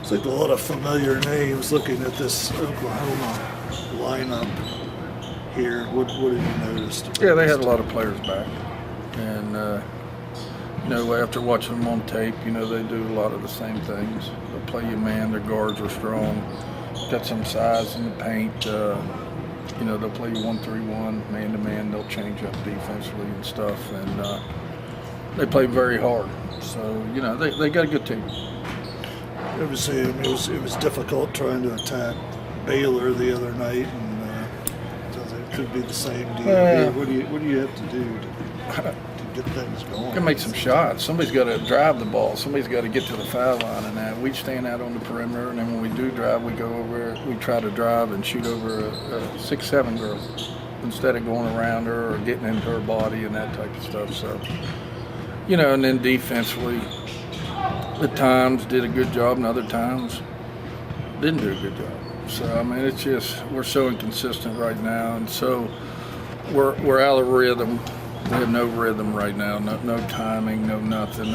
It's like a lot of familiar names looking at this Oklahoma lineup here. What have you noticed? Yeah, they had a lot of players back. And, after watching them on tape, they do a lot of the same things. They'll play you man, their guards are strong, got some size in the paint. They'll play you 1-3-1, man-to-man. They'll change up defensively and stuff. And they play very hard. So, they got a good team. Obviously, it was difficult trying to attack Baylor the other night, and it could be the same deal here. What do you have to do to get things going? You can make some shots. Somebody's got to drive the ball. Somebody's got to get to the foul line, and that. We stand out on the perimeter, and then when we do drive, we go over. We try to drive and shoot over a 6'7" girl instead of going around her or getting into her body and that type of stuff. So, and then defensively, at times did a good job, and other times didn't do a good job. So it's just we're so inconsistent right now, and so we're out of rhythm. We have no rhythm right now, no timing, no nothing.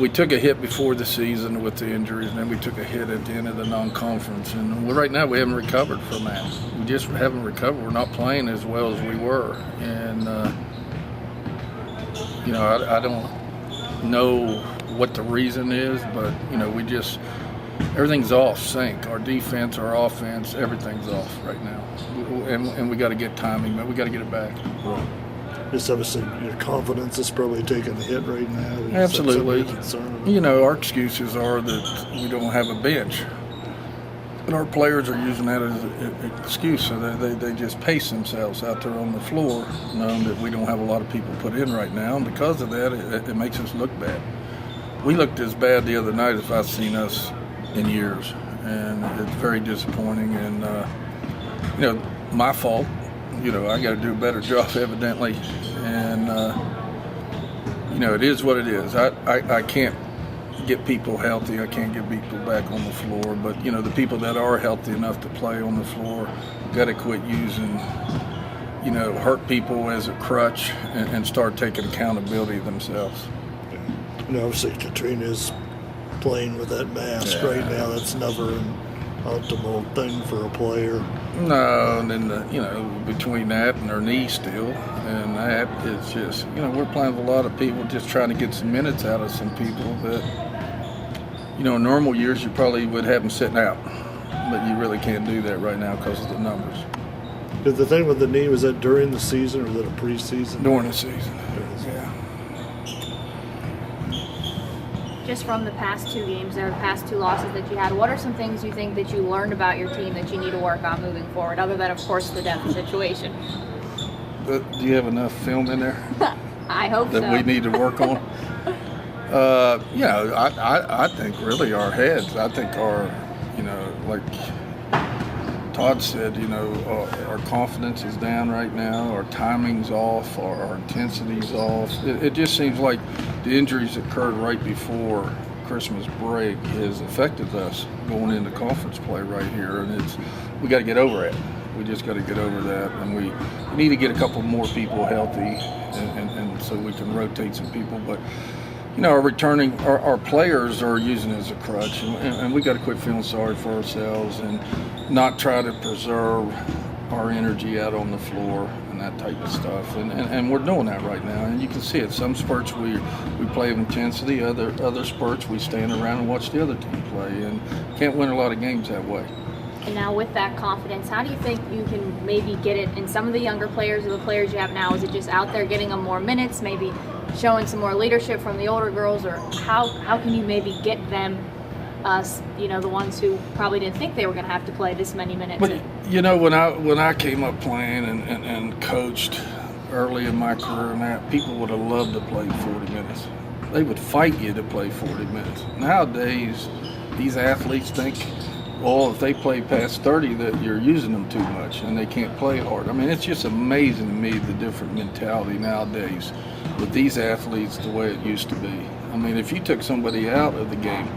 We took a hit before the season with the injuries, and then we took a hit at the end of the non-conference. And right now we haven't recovered from that. We just haven't recovered. We're not playing as well as we were. And, I don't know what the reason is, but, everything's off sync. Our defense, our offense, everything's off right now. And we got to get timing, but we got to get it back. Right. Just obviously your confidence is probably taking a hit right now. Absolutely. Our excuses are that we don't have a bench. But our players are using that as an excuse, so they just pace themselves out there on the floor, knowing that we don't have a lot of people put in right now. And because of that, it makes us look bad. We looked as bad the other night as I've seen us in years. And it's very disappointing. And, my fault. I got to do a better job, evidently, and it is what it is. I can't get people healthy. I can't get people back on the floor. But the people that are healthy enough to play on the floor got to quit using, hurt people as a crutch and start taking accountability themselves. Obviously, Katrina's playing with that mask right now. That's never an optimal thing for a player. No, and then between that and her knee still, and that it's just we're playing with a lot of people, just trying to get some minutes out of some people that in normal years you probably would have them sitting out, but you really can't do that right now because of the numbers. Did the thing with the knee, was that during the season or was that a preseason? During the season. Yeah. Just from the past two games or the past two losses that you had, what are some things you think that you learned about your team that you need to work on moving forward, other than, of course, the depth situation? Do you have enough film in there? I hope that we need to work on? I think really our heads. I think our, like Todd said, our confidence is down right now. Our timing's off. Our intensity's off. It just seems like the injuries that occurred right before Christmas break has affected us going into conference play right here, and we got to get over it. We just got to get over that, and we need to get a couple more people healthy, and so we can rotate some people. But our players are using it as a crutch, and we got to quit feeling sorry for ourselves and not try to preserve our energy out on the floor and that type of stuff. And we're doing that right now, and you can see it. Some spurts we play with intensity, other spurts we stand around and watch the other team play, and can't win a lot of games that way. And now with that confidence, how do you think you can maybe get it in some of the younger players or the players you have now? Is it just out there getting them more minutes, maybe showing some more leadership from the older girls, or how can you maybe get them, the ones who probably didn't think they were going to have to play this many minutes? But when I came up playing and coached early in my career, and that people would have loved to play 40 minutes. They would fight you to play 40 minutes. Nowadays, these athletes think, well, if they play past 30, that you're using them too much and they can't play hard. I mean, it's just amazing to me the different mentality nowadays with these athletes the way it used to be. I mean, if you took somebody out of the game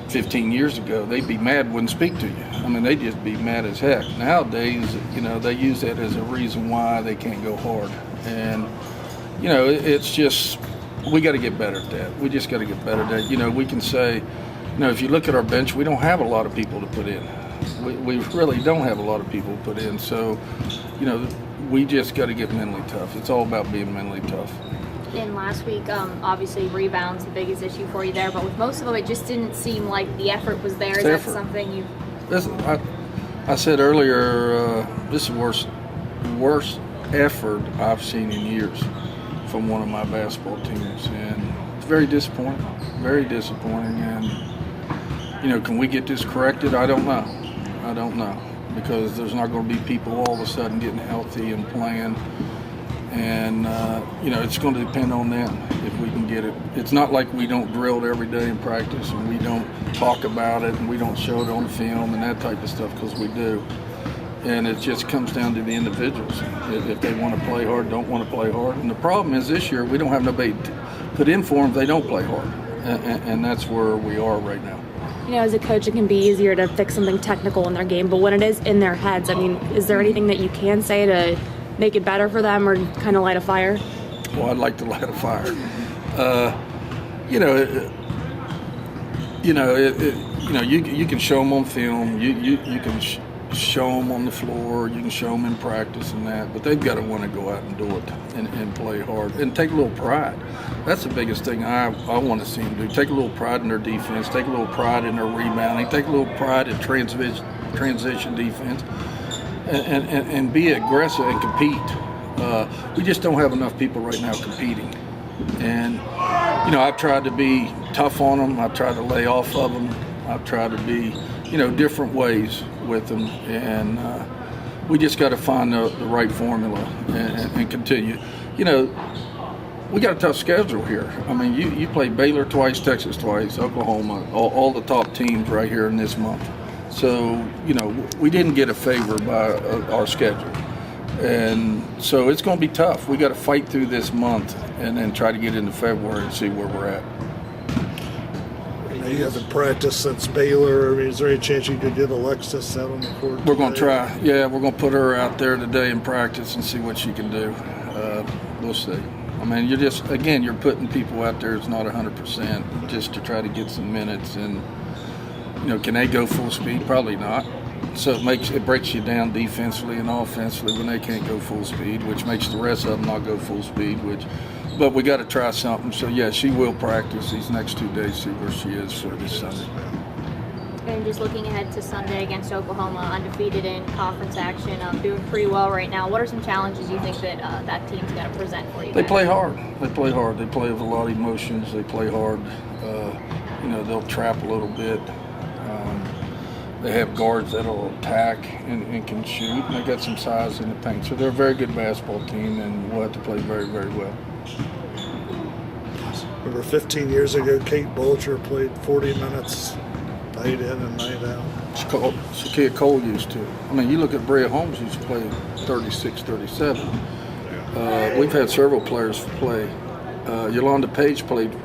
15 years ago, they'd be mad, wouldn't speak to you. I mean, they'd just be mad as heck. Nowadays, they use that as a reason why they can't go hard. And, it's just, we got to get better at that. We just got to get better at that. We can say, if you look at our bench, we don't have a lot of people to put in. We really don't have a lot of people to put in. So, we just got to get mentally tough. It's all about being mentally tough. In last week, obviously rebounds the biggest issue for you there, but with most of them, it just didn't seem like the effort was there. Is that something you? I said earlier, this is the worst effort I've seen in years from one of my basketball teams, and it's very disappointing. Very disappointing. And can we get this corrected? I don't know, because there's not going to be people all of a sudden getting healthy and playing. And, it's going to depend on them if we can get it. It's not like we don't drill it every day in practice and we don't talk about it and we don't show it on film and that type of stuff, because we do. And it just comes down to the individuals. If they want to play hard, don't want to play hard. And the problem is this year we don't have nobody to put in for them if they don't play hard. And that's where we are right now. As a coach, it can be easier to fix something technical in their game, but when it is in their heads, is there anything that you can say to make it better for them or kind of light a fire? Well, I'd like to light a fire. You can show them on film. You can show them on the floor. You can show them in practice and that, but they've got to want to go out and do it and play hard and take a little pride. That's the biggest thing I want to see them do. Take a little pride in their defense. Take a little pride in their rebounding. Take a little pride in transition defense. And be aggressive and compete. We just don't have enough people right now competing. And, I've tried to be tough on them. I've tried to lay off of them. I've tried to be, different ways with them. And we just got to find the right formula and continue. We got a tough schedule here. You play Baylor twice, Texas twice, Oklahoma, all the top teams right here in this month. So, we didn't get a favor by our schedule. And so it's going to be tough. We got to fight through this month and then try to get into February and see where we're at. You haven't practiced since Baylor. Is there any chance you could get Alexis out on the court? We're going to try. Yeah, we're going to put her out there today in practice and see what she can do. We'll see. You're putting people out there that's not 100% just to try to get some minutes. And, can they go full speed? Probably not. So it breaks you down defensively and offensively when they can't go full speed, which makes the rest of them not go full speed. But we got to try something. So yeah, she will practice these next 2 days, see where she is for this Sunday. And just looking ahead to Sunday against Oklahoma, undefeated in conference action, doing pretty well right now. What are some challenges you think that that team's got to present for you? They play hard. They play hard. They play with a lot of emotions. They play hard. They'll trap a little bit. They have guards that'll attack and can shoot, and they got some size in the paint. So they're a very good basketball team, and we'll have to play very, very well. Remember 15 years ago, Kate Bolger played 40 minutes, night in and night out. Shakia Cole used to. You look at Brea Holmes, used to play 36, 37. We've had several players play. Yolanda Page played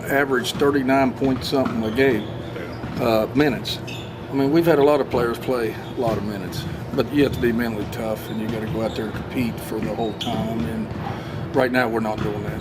average 39 point something a game, minutes. We've had a lot of players play a lot of minutes, but you have to be mentally tough and you got to go out there and compete for the whole time. And right now we're not doing that.